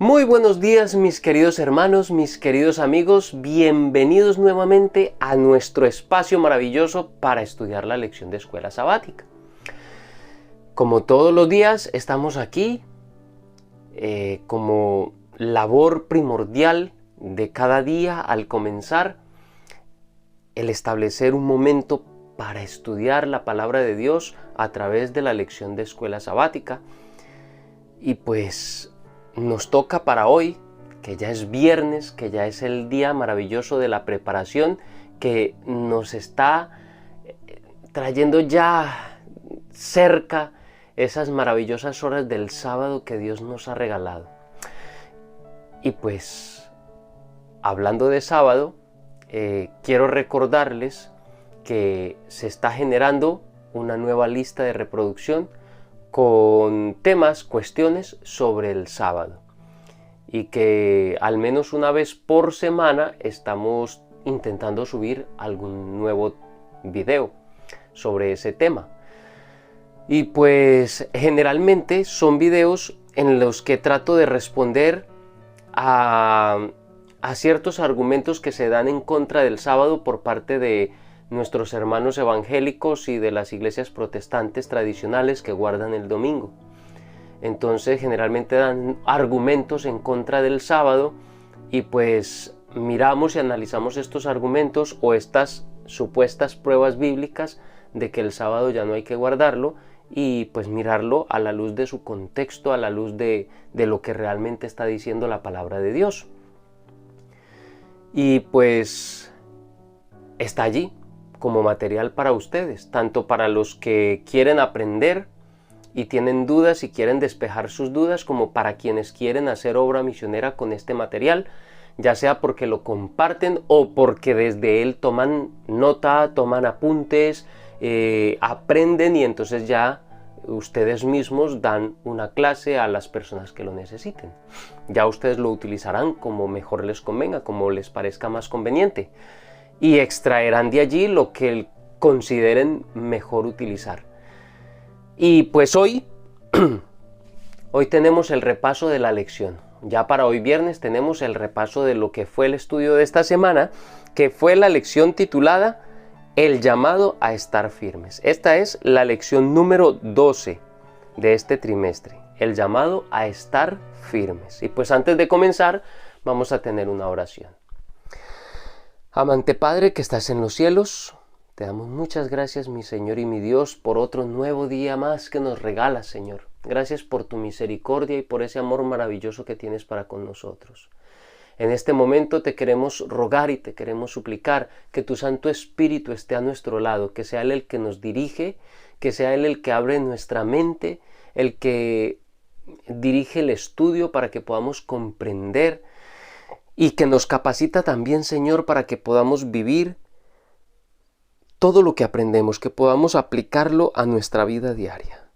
Muy buenos días, mis queridos hermanos, mis queridos amigos, bienvenidos nuevamente a nuestro espacio maravilloso para estudiar la lección de escuela sabática. Como todos los días estamos aquí como labor primordial de cada día al comenzar, el establecer un momento para estudiar la palabra de Dios a través de la lección de escuela sabática. Y pues nos toca para hoy, que ya es viernes, que ya es el día maravilloso de la preparación, que nos está trayendo ya cerca esas maravillosas horas del sábado que Dios nos ha regalado. Y pues, hablando de sábado, quiero recordarles que se está generando una nueva lista de reproducción con temas, cuestiones sobre el sábado, y que al menos una vez por semana estamos intentando subir algún nuevo video sobre ese tema. Y pues generalmente son videos en los que trato de responder a ciertos argumentos que se dan en contra del sábado por parte de nuestros hermanos evangélicos y de las iglesias protestantes tradicionales que guardan el domingo. Entonces generalmente dan argumentos en contra del sábado y pues miramos y analizamos estos argumentos o estas supuestas pruebas bíblicas de que el sábado ya no hay que guardarlo, y pues mirarlo a la luz de su contexto, a la luz de lo que realmente está diciendo la palabra de Dios. Y pues está allí como material para ustedes, tanto para los que quieren aprender y tienen dudas y quieren despejar sus dudas, como para quienes quieren hacer obra misionera con este material, ya sea porque lo comparten o porque desde él toman nota, toman apuntes, aprenden, y entonces ya ustedes mismos dan una clase a las personas que lo necesiten. Ya ustedes lo utilizarán como mejor les convenga, como les parezca más conveniente, y extraerán de allí lo que consideren mejor utilizar. Y pues hoy tenemos el repaso de la lección. Ya para hoy viernes tenemos el repaso de lo que fue el estudio de esta semana, que fue la lección titulada El llamado a estar firmes. Esta es la lección número 12 de este trimestre, el llamado a estar firmes. Y pues antes de comenzar vamos a tener una oración. Amante Padre que estás en los cielos, te damos muchas gracias, mi Señor y mi Dios, por otro nuevo día más que nos regalas, Señor. Gracias por tu misericordia y por ese amor maravilloso que tienes para con nosotros. En este momento te queremos rogar y te queremos suplicar que tu Santo Espíritu esté a nuestro lado, que sea Él el que nos dirige, que sea Él el que abre nuestra mente, el que dirige el estudio para que podamos comprender, y que nos capacita también, Señor, para que podamos vivir todo lo que aprendemos, que podamos aplicarlo a nuestra vida diaria.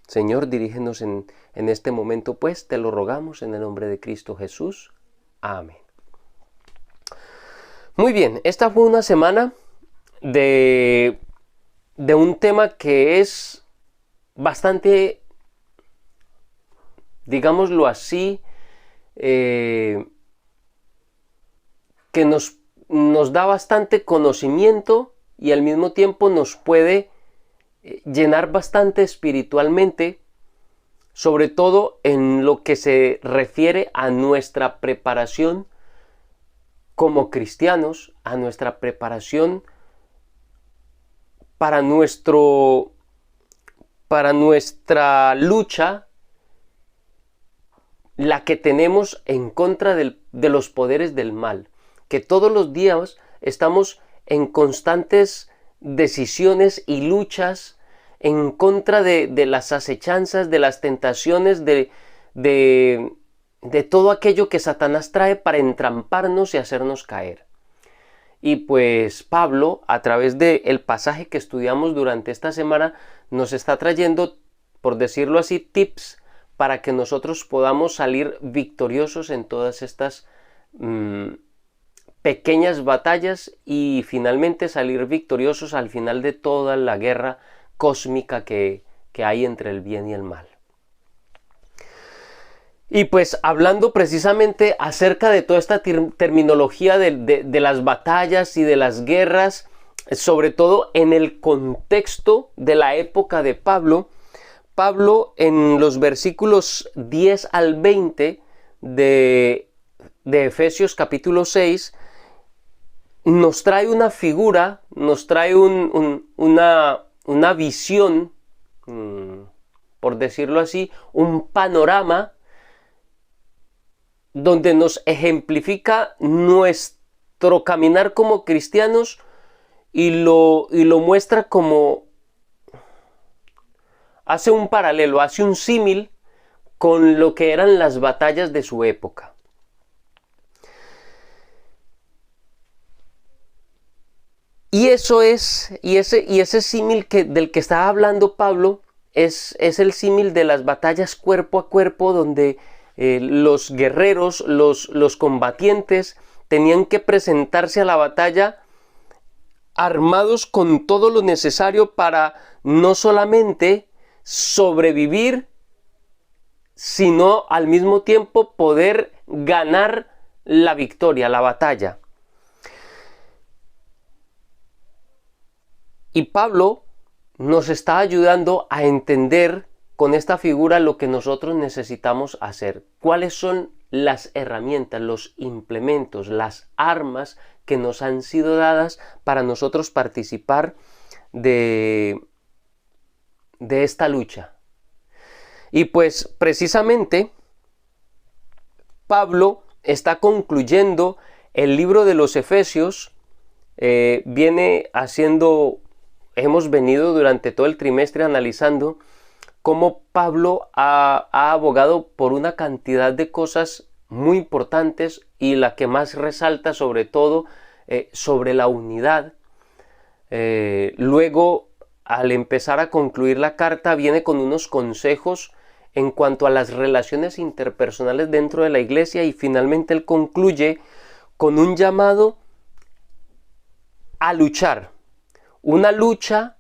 Señor, dirígenos en este momento, pues, te lo rogamos en el nombre de Cristo Jesús. Amén. Muy bien, esta fue una semana de un tema que es bastante, digámoslo así, que nos da bastante conocimiento y al mismo tiempo nos puede llenar bastante espiritualmente, sobre todo en lo que se refiere a nuestra preparación como cristianos, a nuestra preparación para nuestra lucha, la que tenemos en contra de los poderes del mal, que todos los días estamos en constantes decisiones y luchas en contra de las acechanzas, de las tentaciones, de todo aquello que Satanás trae para entramparnos y hacernos caer. Y pues Pablo, a través del pasaje que estudiamos durante esta semana, nos está trayendo, por decirlo así, tips para que nosotros podamos salir victoriosos en todas estas pequeñas batallas y finalmente salir victoriosos al final de toda la guerra cósmica que hay entre el bien y el mal. Y pues hablando precisamente acerca de toda esta terminología de las batallas y de las guerras, sobre todo en el contexto de la época de Pablo, Pablo en los versículos 10 al 20 de Efesios capítulo 6, nos trae una figura, nos trae una visión, por decirlo así, un panorama donde nos ejemplifica nuestro caminar como cristianos y lo muestra como, hace un paralelo, hace un símil con lo que eran las batallas de su época. Y ese símil del que estaba hablando Pablo es el símil de las batallas cuerpo a cuerpo, donde los guerreros, los combatientes, tenían que presentarse a la batalla armados con todo lo necesario para no solamente sobrevivir, sino al mismo tiempo poder ganar la victoria, la batalla. Y Pablo nos está ayudando a entender con esta figura lo que nosotros necesitamos hacer. ¿Cuáles son las herramientas, los implementos, las armas que nos han sido dadas para nosotros participar de esta lucha? Y pues precisamente Pablo está concluyendo el libro de los Efesios. Hemos venido durante todo el trimestre analizando cómo Pablo ha abogado por una cantidad de cosas muy importantes, y la que más resalta sobre todo sobre la unidad. Luego, al empezar a concluir la carta, viene con unos consejos en cuanto a las relaciones interpersonales dentro de la iglesia, y finalmente él concluye con un llamado a luchar, una lucha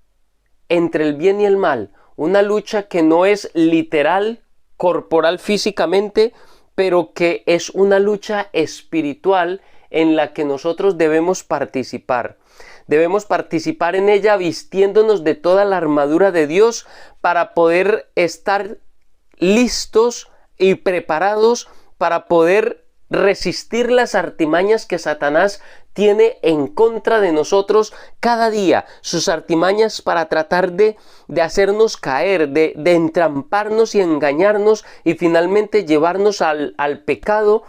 entre el bien y el mal, una lucha que no es literal, corporal, físicamente, pero que es una lucha espiritual en la que nosotros debemos participar. Debemos participar en ella vistiéndonos de toda la armadura de Dios para poder estar listos y preparados para poder resistir las artimañas que Satanás tiene en contra de nosotros cada día, sus artimañas para tratar de hacernos caer, de entramparnos y engañarnos, y finalmente llevarnos al pecado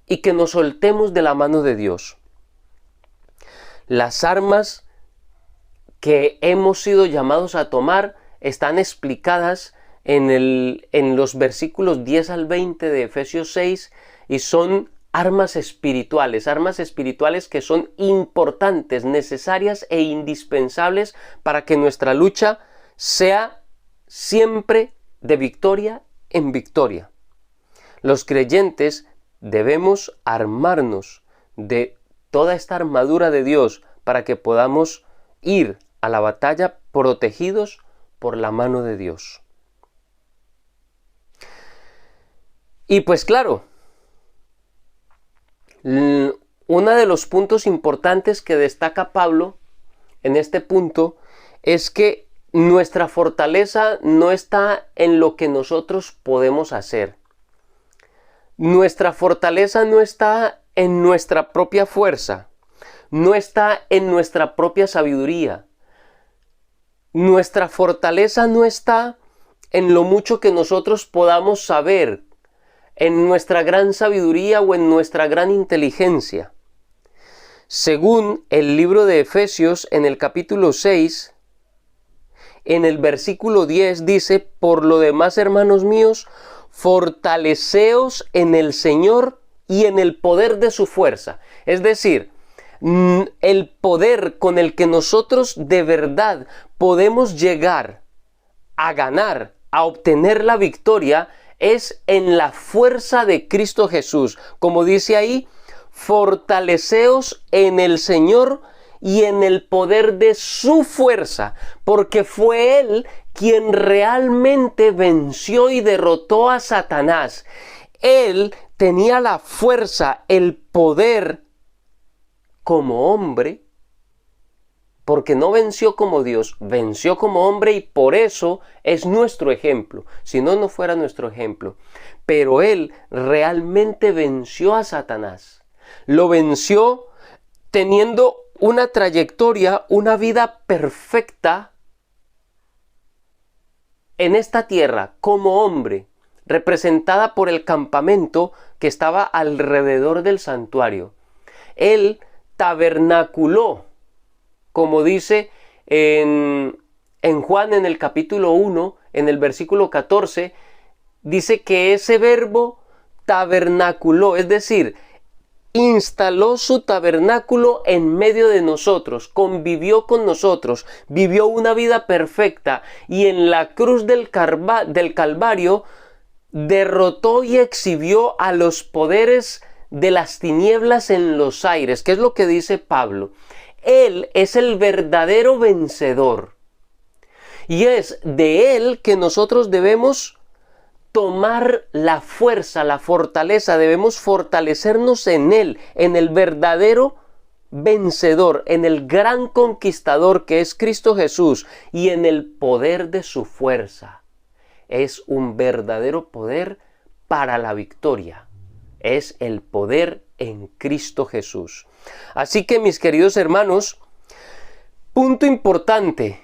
y que nos soltemos de la mano de Dios. Las armas que hemos sido llamados a tomar están explicadas en los versículos 10 al 20 de Efesios 6, y son armas espirituales que son importantes, necesarias e indispensables para que nuestra lucha sea siempre de victoria en victoria. Los creyentes debemos armarnos de toda esta armadura de Dios para que podamos ir a la batalla protegidos por la mano de Dios. Y pues claro, uno de los puntos importantes que destaca Pablo en este punto es que nuestra fortaleza no está en lo que nosotros podemos hacer. Nuestra fortaleza no está en nuestra propia fuerza, no está en nuestra propia sabiduría. Nuestra fortaleza no está en lo mucho que nosotros podamos saber, en nuestra gran sabiduría o en nuestra gran inteligencia. Según el libro de Efesios, en el capítulo 6, en el versículo 10 dice: por lo demás, hermanos míos, fortaleceos en el Señor y en el poder de su fuerza. Es decir, el poder con el que nosotros de verdad podemos llegar a ganar, a obtener la victoria, es en la fuerza de Cristo Jesús. Como dice ahí, fortaleceos en el Señor y en el poder de su fuerza, porque fue Él quien realmente venció y derrotó a Satanás. Él tenía la fuerza, el poder como hombre, porque no venció como Dios, venció como hombre y por eso es nuestro ejemplo. Si no, no fuera nuestro ejemplo. Pero Él realmente venció a Satanás. Lo venció teniendo una trayectoria, una vida perfecta en esta tierra como hombre, representada por el campamento que estaba alrededor del santuario. Él tabernaculó, como dice en Juan en el capítulo 1, en el versículo 14, dice que ese verbo tabernaculó, es decir, instaló su tabernáculo en medio de nosotros, convivió con nosotros, vivió una vida perfecta y en la cruz del Calvario derrotó y exhibió a los poderes de las tinieblas en los aires. ¿Qué es lo que dice Pablo? Él es el verdadero vencedor y es de Él que nosotros debemos tomar la fuerza, la fortaleza, debemos fortalecernos en Él, en el verdadero vencedor, en el gran conquistador que es Cristo Jesús y en el poder de su fuerza. Es un verdadero poder para la victoria. Es el poder en Cristo Jesús. Así que, mis queridos hermanos, punto importante.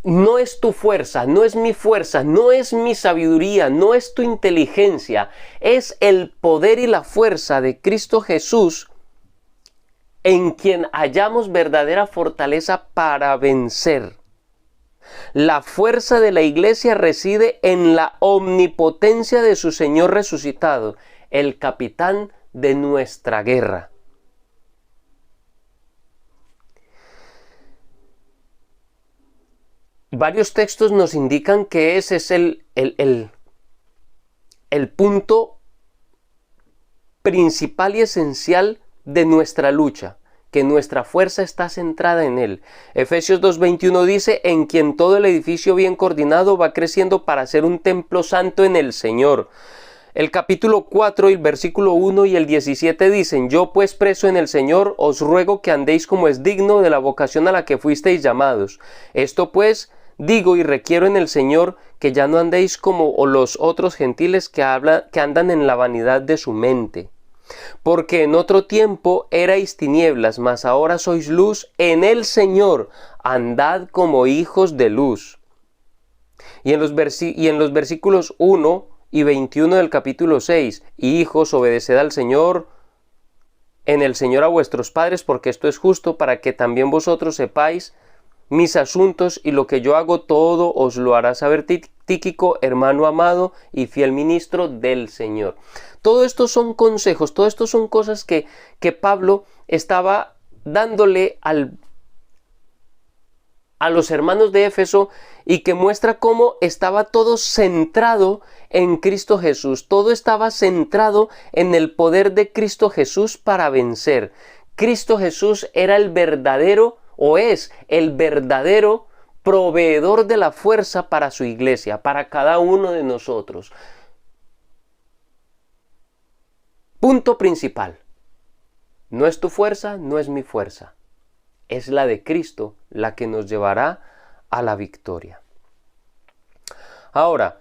No es tu fuerza, no es mi fuerza, no es mi sabiduría, no es tu inteligencia, es el poder y la fuerza de Cristo Jesús en quien hallamos verdadera fortaleza para vencer. La fuerza de la iglesia reside en la omnipotencia de su Señor resucitado, el capitán de nuestra guerra. Varios textos nos indican que ese es el punto principal y esencial de nuestra lucha, que nuestra fuerza está centrada en Él. Efesios 2:21 dice, en quien todo el edificio bien coordinado va creciendo para ser un templo santo en el Señor. El capítulo 4 y el versículo 1 y el 17 dicen, yo pues preso en el Señor os ruego que andéis como es digno de la vocación a la que fuisteis llamados. Esto pues digo y requiero en el Señor que ya no andéis como los otros gentiles que andan en la vanidad de su mente. Porque en otro tiempo erais tinieblas, mas ahora sois luz en el Señor. Andad como hijos de luz. Y en los versículos 1 y 21 del capítulo 6, hijos, obedeced al Señor, en el Señor a vuestros padres, porque esto es justo, para que también vosotros sepáis mis asuntos y lo que yo hago todo os lo hará saber Tíquico, hermano amado y fiel ministro del Señor. Todo esto son consejos, todo esto son cosas que Pablo estaba dándole a los hermanos de Éfeso y que muestra cómo estaba todo centrado en Cristo Jesús. Todo estaba centrado en el poder de Cristo Jesús para vencer. Cristo Jesús era el verdadero o es el verdadero proveedor de la fuerza para su iglesia, para cada uno de nosotros. Punto principal. No es tu fuerza, no es mi fuerza. Es la de Cristo la que nos llevará a la victoria. Ahora,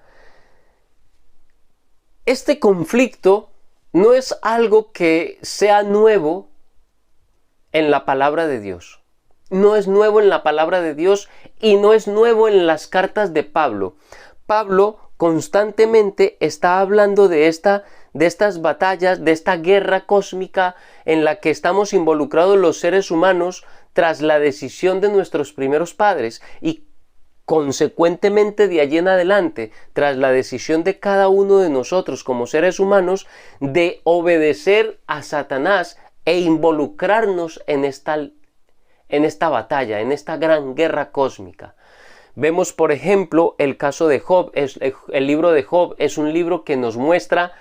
este conflicto no es algo que sea nuevo en la palabra de Dios. No es nuevo en la palabra de Dios y no es nuevo en las cartas de Pablo. Pablo constantemente está hablando de estas batallas, de esta guerra cósmica en la que estamos involucrados los seres humanos tras la decisión de nuestros primeros padres y consecuentemente de allí en adelante, tras la decisión de cada uno de nosotros como seres humanos de obedecer a Satanás e involucrarnos en esta batalla, en esta gran guerra cósmica. Vemos, por ejemplo, el caso de Job. El libro de Job es un libro que nos muestra,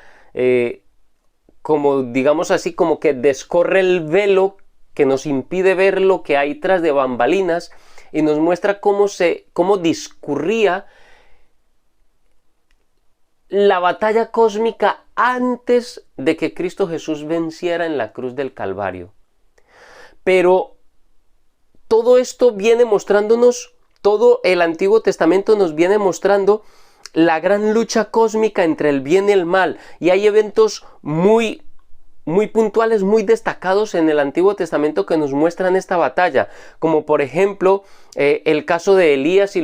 como digamos así, como que descorre el velo que nos impide ver lo que hay tras de bambalinas y nos muestra cómo discurría la batalla cósmica antes de que Cristo Jesús venciera en la cruz del Calvario. Pero todo esto viene mostrándonos, todo el Antiguo Testamento nos viene mostrando la gran lucha cósmica entre el bien y el mal. Y hay eventos muy puntuales, muy destacados en el Antiguo Testamento que nos muestran esta batalla. Como por ejemplo, el caso de Elías y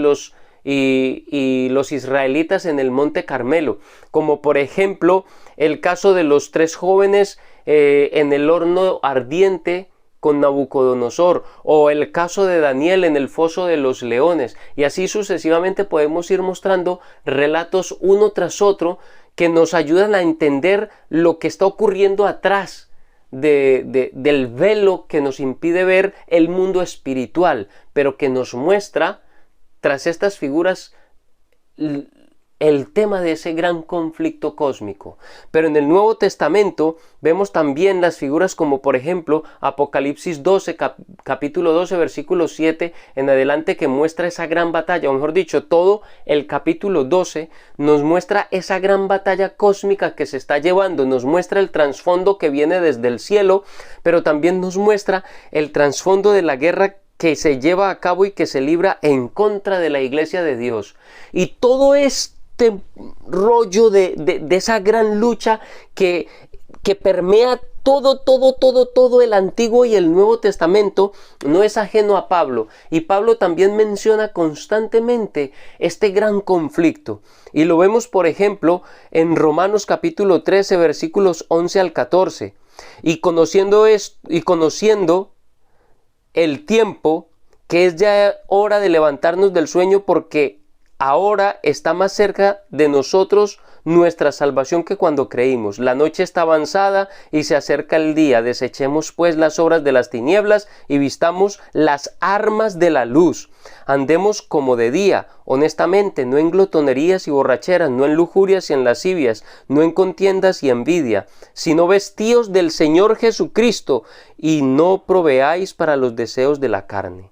los israelitas en el Monte Carmelo. Como por ejemplo, el caso de los 3 jóvenes en el horno ardiente con Nabucodonosor, o el caso de Daniel en el foso de los leones, y así sucesivamente podemos ir mostrando relatos uno tras otro que nos ayudan a entender lo que está ocurriendo atrás del velo que nos impide ver el mundo espiritual, pero que nos muestra tras estas figuras el tema de ese gran conflicto cósmico. Pero en el Nuevo Testamento vemos también las figuras como por ejemplo Apocalipsis 12, capítulo 12, versículo 7 en adelante, que muestra esa gran batalla, o mejor dicho, todo el capítulo 12 nos muestra esa gran batalla cósmica que se está llevando, nos muestra el trasfondo que viene desde el cielo, pero también nos muestra el trasfondo de la guerra que se lleva a cabo y que se libra en contra de la iglesia de Dios. Y todo este rollo de esa gran lucha que permea todo el Antiguo y el Nuevo Testamento no es ajeno a Pablo. Y Pablo también menciona constantemente este gran conflicto. Y lo vemos, por ejemplo, en Romanos capítulo 13, versículos 11 al 14. Y conociendo el tiempo, que es ya hora de levantarnos del sueño, porque ahora está más cerca de nosotros nuestra salvación que cuando creímos. La noche está avanzada y se acerca el día. Desechemos pues las obras de las tinieblas y vistamos las armas de la luz. Andemos como de día, honestamente, no en glotonerías y borracheras, no en lujurias y en lascivias, no en contiendas y envidia, sino vestíos del Señor Jesucristo y no proveáis para los deseos de la carne.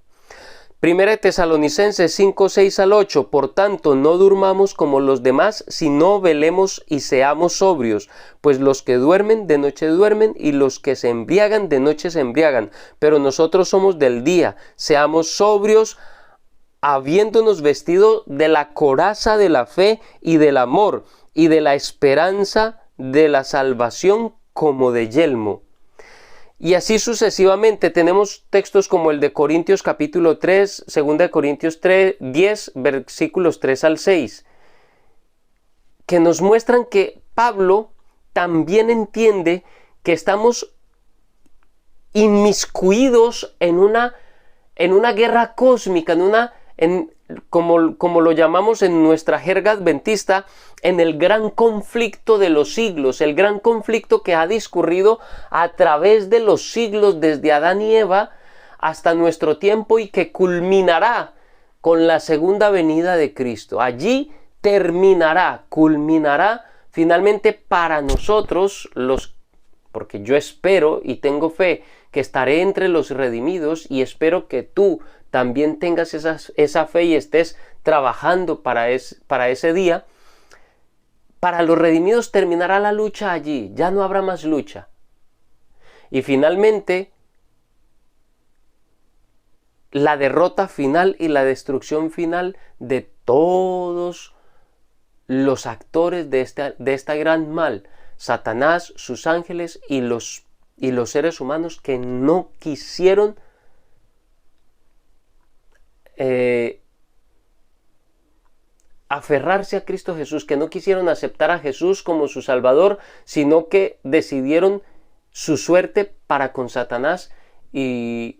Primera de Tesalonicenses 5, 6 al 8. Por tanto, no durmamos como los demás, sino velemos y seamos sobrios. Pues los que duermen, de noche duermen, y los que se embriagan, de noche se embriagan. Pero nosotros somos del día. Seamos sobrios, habiéndonos vestido de la coraza de la fe y del amor, y de la esperanza de la salvación como de yelmo. Y así sucesivamente tenemos textos como el de Corintios capítulo 3, 2 de Corintios 10, versículos 3 al 6, que nos muestran que Pablo también entiende que estamos inmiscuidos en una guerra cósmica, como lo llamamos en nuestra jerga adventista, en el gran conflicto de los siglos, el gran conflicto que ha discurrido a través de los siglos desde Adán y Eva hasta nuestro tiempo y que culminará con la segunda venida de Cristo. Allí culminará finalmente para nosotros, porque yo espero y tengo fe que estaré entre los redimidos, y espero que tú también tengas esa fe y estés trabajando para ese día. Para los redimidos terminará la lucha allí, ya no habrá más lucha. Y finalmente, la derrota final y la destrucción final de todos los actores de esta gran mal, Satanás, sus ángeles y los seres humanos que no quisieron aferrarse a Cristo Jesús, que no quisieron aceptar a Jesús como su Salvador, sino que decidieron su suerte para con Satanás y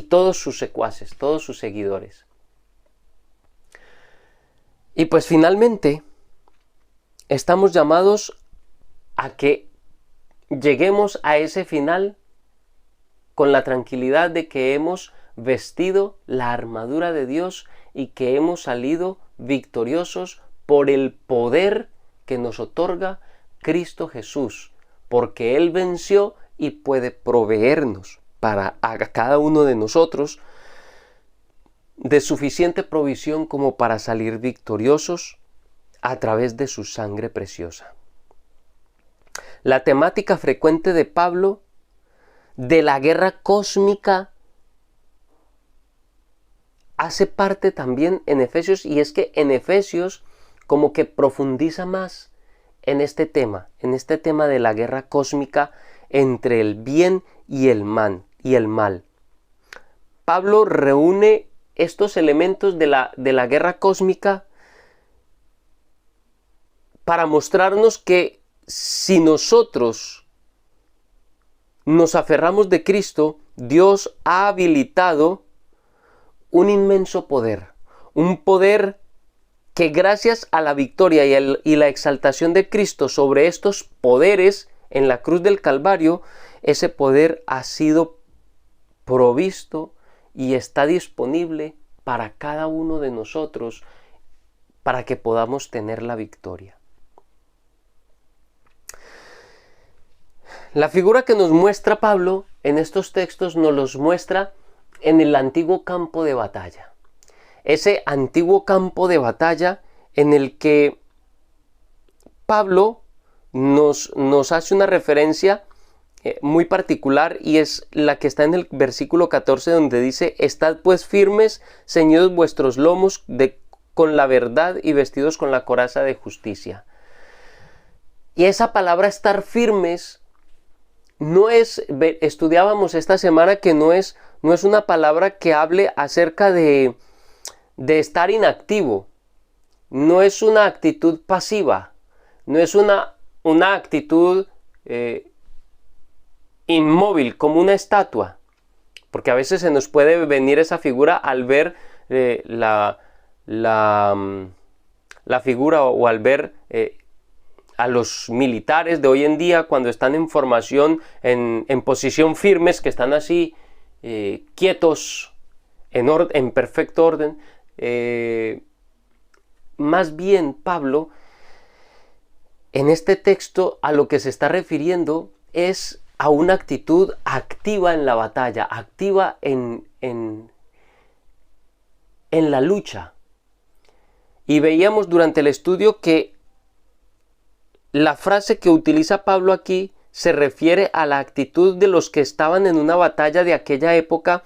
todos sus secuaces, todos sus seguidores. Y pues finalmente estamos llamados a que lleguemos a ese final con la tranquilidad de que hemos vestido la armadura de Dios y que hemos salido victoriosos por el poder que nos otorga Cristo Jesús, porque Él venció y puede proveernos a cada uno de nosotros de suficiente provisión como para salir victoriosos a través de su sangre preciosa. La temática frecuente de Pablo de la guerra cósmica hace parte también en Efesios, y es que en Efesios como que profundiza más en este tema de la guerra cósmica entre el bien y el mal. Pablo reúne estos elementos de la guerra cósmica para mostrarnos que si nosotros nos aferramos de Cristo, Dios ha habilitado un inmenso poder, un poder que gracias a la victoria y la exaltación de Cristo sobre estos poderes en la cruz del Calvario, ese poder ha sido provisto y está disponible para cada uno de nosotros para que podamos tener la victoria. La figura que nos muestra Pablo en estos textos nos los muestra en el antiguo campo de batalla. Ese antiguo campo de batalla en el que Pablo nos hace una referencia muy particular, y es la que está en el versículo 14, donde dice: estad pues firmes, ceñidos vuestros lomos con la verdad y vestidos con la coraza de justicia. Y esa palabra estar firmes no es, estudiábamos esta semana que no es una palabra que hable acerca de estar inactivo, no es una actitud pasiva, no es una actitud inmóvil como una estatua, porque a veces se nos puede venir esa figura al ver la figura o al ver a los militares de hoy en día cuando están en formación, en posición firmes, que están así quietos, en perfecto orden. Más bien Pablo en este texto a lo que se está refiriendo es a una actitud activa en la batalla, activa en la lucha. Y veíamos durante el estudio que la frase que utiliza Pablo aquí se refiere a la actitud de los que estaban en una batalla de aquella época,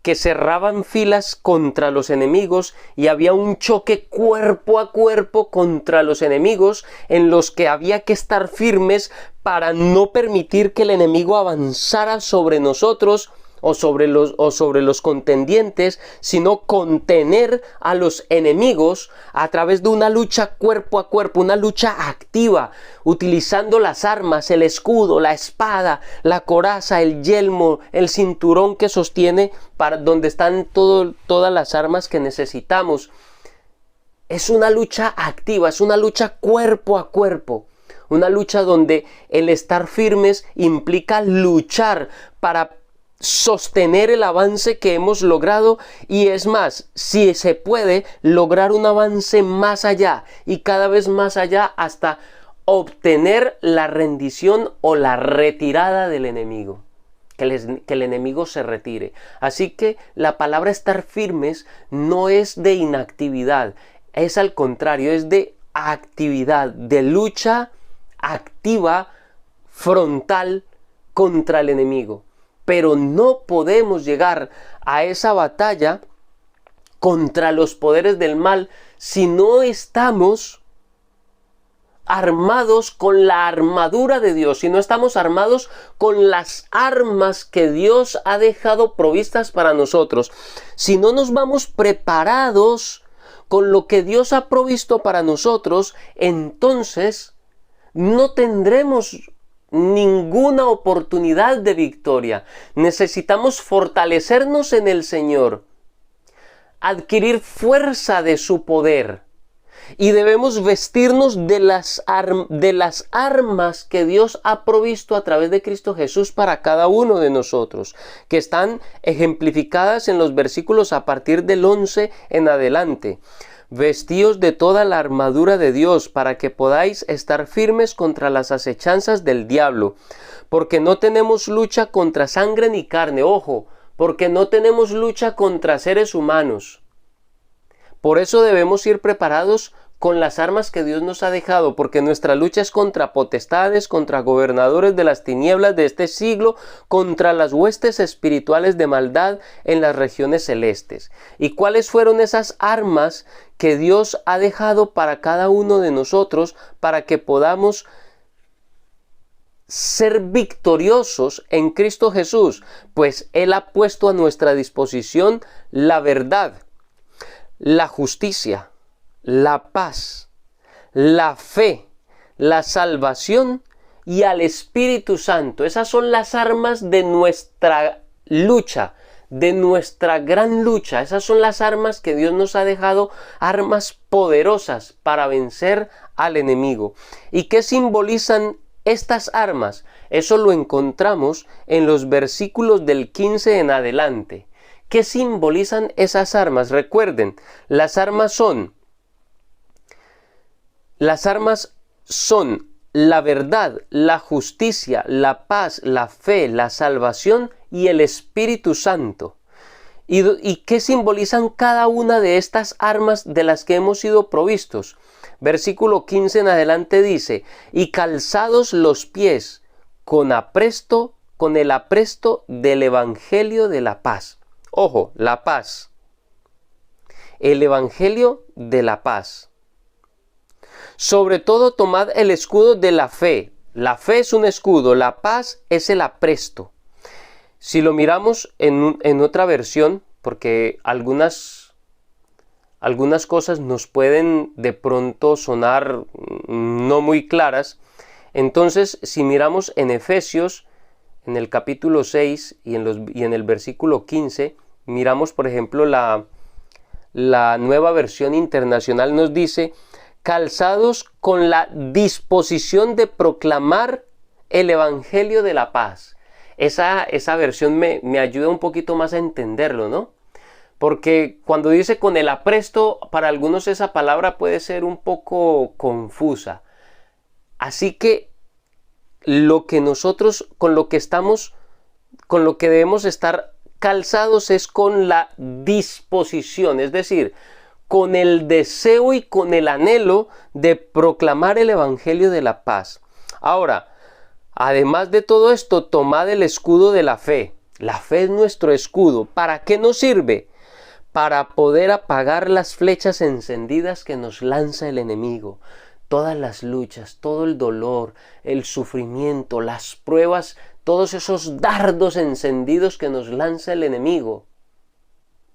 que cerraban filas contra los enemigos y había un choque cuerpo a cuerpo contra los enemigos, en los que había que estar firmes para no permitir que el enemigo avanzara sobre nosotros o sobre los contendientes, sino contener a los enemigos a través de una lucha cuerpo a cuerpo, una lucha activa, utilizando las armas, el escudo, la espada, la coraza, el yelmo, el cinturón que sostiene, para donde están todas las armas que necesitamos. Es una lucha activa, es una lucha cuerpo a cuerpo, una lucha donde el estar firmes implica luchar para sostener el avance que hemos logrado, y es más, si se puede, lograr un avance más allá y cada vez más allá hasta obtener la rendición o la retirada del enemigo, que el enemigo se retire. Así que la palabra estar firmes no es de inactividad, es al contrario, es de actividad, de lucha activa, frontal contra el enemigo. Pero no podemos llegar a esa batalla contra los poderes del mal si no estamos armados con la armadura de Dios, si no estamos armados con las armas que Dios ha dejado provistas para nosotros, si no nos vamos preparados con lo que Dios ha provisto para nosotros, entonces no tendremos ninguna oportunidad de victoria. Necesitamos fortalecernos en el Señor, adquirir fuerza de su poder, y debemos vestirnos de las armas que Dios ha provisto a través de Cristo Jesús para cada uno de nosotros, que están ejemplificadas en los versículos a partir del 11 en adelante. Vestíos de toda la armadura de Dios para que podáis estar firmes contra las acechanzas del diablo, porque no tenemos lucha contra sangre ni carne, ojo, porque no tenemos lucha contra seres humanos. Por eso debemos ir preparados con las armas que Dios nos ha dejado, porque nuestra lucha es contra potestades, contra gobernadores de las tinieblas de este siglo, contra las huestes espirituales de maldad en las regiones celestes. ¿Y cuáles fueron esas armas que Dios ha dejado para cada uno de nosotros para que podamos ser victoriosos en Cristo Jesús? Pues Él ha puesto a nuestra disposición la verdad, la justicia, la paz, la fe, la salvación y al Espíritu Santo. Esas son las armas de nuestra lucha, de nuestra gran lucha. Esas son las armas que Dios nos ha dejado, armas poderosas para vencer al enemigo. ¿Y qué simbolizan estas armas? Eso lo encontramos en los versículos del 15 en adelante. ¿Qué simbolizan esas armas? Recuerden, las armas son la verdad, la justicia, la paz, la fe, la salvación y el Espíritu Santo. ¿Y qué simbolizan cada una de estas armas de las que hemos sido provistos? Versículo 15 en adelante dice: y calzados los pies con el apresto del Evangelio de la paz. Ojo, la paz. El Evangelio de la paz. Sobre todo tomad el escudo de la fe. La fe es un escudo, la paz es el apresto. Si lo miramos en otra versión, porque algunas cosas nos pueden de pronto sonar no muy claras, entonces si miramos en Efesios, en el capítulo 6 y en el versículo 15, miramos por ejemplo la Nueva Versión Internacional, nos dice: calzados con la disposición de proclamar el Evangelio de la paz. Esa versión me ayuda un poquito más a entenderlo, ¿no? Porque cuando dice con el apresto, para algunos esa palabra puede ser un poco confusa. Así que con lo que debemos estar calzados es con la disposición, es decir, con el deseo y con el anhelo de proclamar el Evangelio de la paz. Ahora, además de todo esto, tomad el escudo de la fe. La fe es nuestro escudo. ¿Para qué nos sirve? Para poder apagar las flechas encendidas que nos lanza el enemigo. Todas las luchas, todo el dolor, el sufrimiento, las pruebas, todos esos dardos encendidos que nos lanza el enemigo.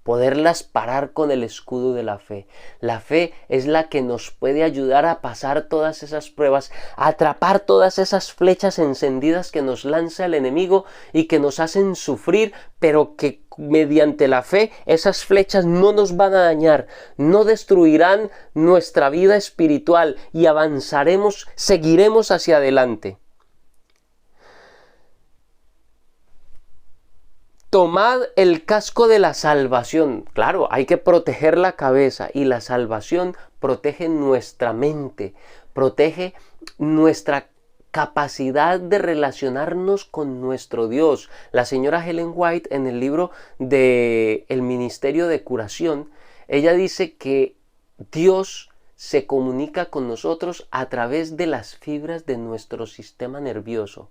Poderlas parar con el escudo de la fe. La fe es la que nos puede ayudar a pasar todas esas pruebas, a atrapar todas esas flechas encendidas que nos lanza el enemigo y que nos hacen sufrir, pero que mediante la fe esas flechas no nos van a dañar, no destruirán nuestra vida espiritual y avanzaremos, seguiremos hacia adelante. Tomad el casco de la salvación. Claro, hay que proteger la cabeza, y la salvación protege nuestra mente, protege nuestra capacidad de relacionarnos con nuestro Dios. La señora Ellen White, en el libro de El Ministerio de Curación, ella dice que Dios se comunica con nosotros a través de las fibras de nuestro sistema nervioso.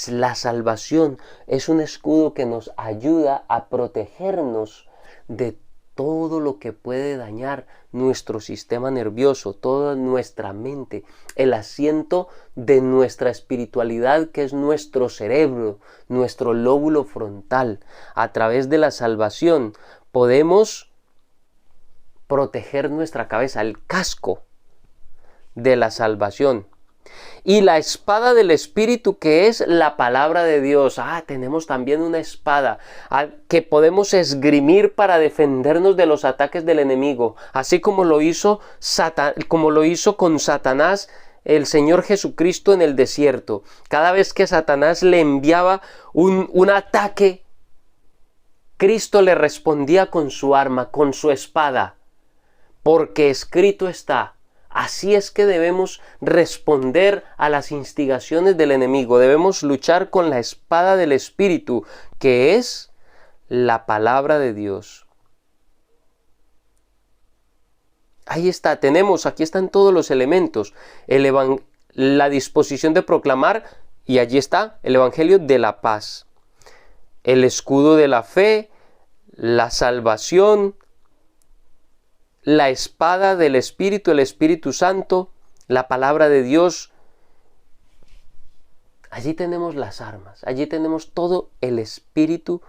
La salvación es un escudo que nos ayuda a protegernos de todo lo que puede dañar nuestro sistema nervioso, toda nuestra mente, el asiento de nuestra espiritualidad, que es nuestro cerebro, nuestro lóbulo frontal. A través de la salvación podemos proteger nuestra cabeza, el casco de la salvación. Y la espada del Espíritu, que es la palabra de Dios. Tenemos también una espada que podemos esgrimir para defendernos de los ataques del enemigo, así como lo hizo con Satanás el Señor Jesucristo en el desierto. Cada vez que Satanás le enviaba un ataque, Cristo le respondía con su arma, con su espada. Porque escrito está. Así es que debemos responder a las instigaciones del enemigo. Debemos luchar con la espada del Espíritu, que es la palabra de Dios. Ahí está, aquí están todos los elementos. La disposición de proclamar, y allí está el Evangelio de la paz. El escudo de la fe, la salvación, la espada del Espíritu, el Espíritu Santo, la palabra de Dios. Allí tenemos las armas, allí tenemos todo el Espíritu.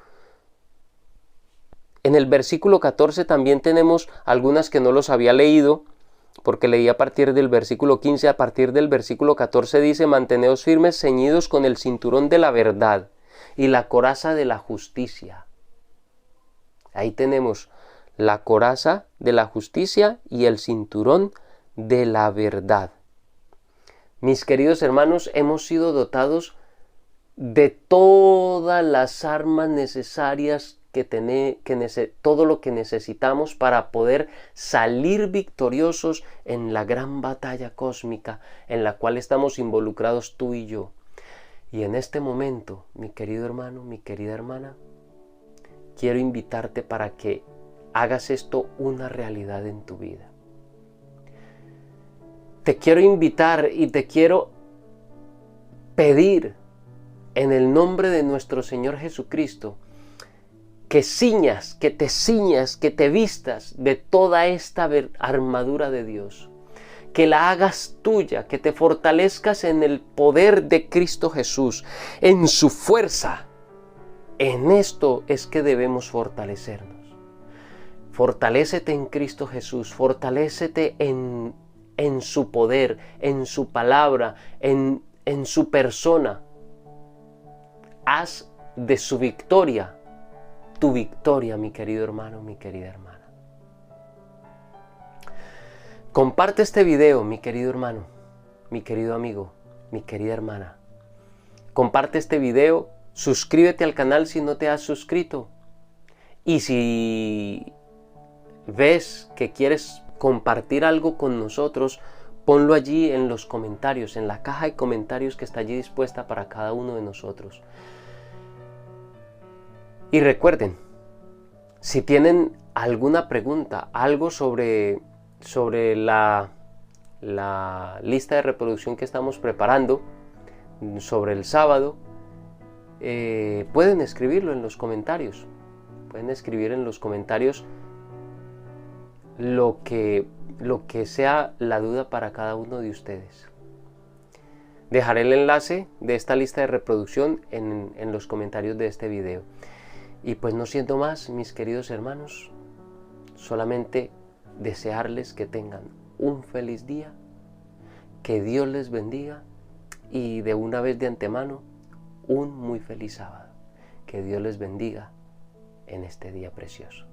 En el versículo 14 también tenemos algunas que no los había leído, porque leí a partir del versículo 15, a partir del versículo 14 dice: manteneos firmes, ceñidos con el cinturón de la verdad y la coraza de la justicia. Ahí tenemos la coraza de la justicia y el cinturón de la verdad. Mis queridos hermanos, hemos sido dotados de todas las armas necesarias todo lo que necesitamos para poder salir victoriosos en la gran batalla cósmica en la cual estamos involucrados tú y yo. Y en este momento, mi querido hermano, mi querida hermana, quiero invitarte para que hagas esto una realidad en tu vida. Te quiero invitar y te quiero pedir en el nombre de nuestro Señor Jesucristo que te ciñas, que te vistas de toda esta armadura de Dios, que la hagas tuya, que te fortalezcas en el poder de Cristo Jesús, en su fuerza. En esto es que debemos fortalecernos. Fortalécete en Cristo Jesús, fortalécete en su poder, en su palabra, en su persona. Haz de su victoria tu victoria, mi querido hermano, mi querida hermana. Comparte este video, mi querido hermano, mi querido amigo, mi querida hermana. Comparte este video, suscríbete al canal si no te has suscrito. Y si ves que quieres compartir algo con nosotros, ponlo allí en los comentarios, en la caja de comentarios que está allí dispuesta para cada uno de nosotros. Y recuerden, si tienen alguna pregunta, algo sobre la lista de reproducción que estamos preparando, sobre el sábado, pueden escribirlo en los comentarios. Pueden escribir en los comentarios lo que sea la duda para cada uno de ustedes. Dejaré el enlace de esta lista de reproducción en los comentarios de este video. Y pues no siendo más, mis queridos hermanos, solamente desearles que tengan un feliz día, que Dios les bendiga y de una vez de antemano, un muy feliz sábado. Que Dios les bendiga en este día precioso.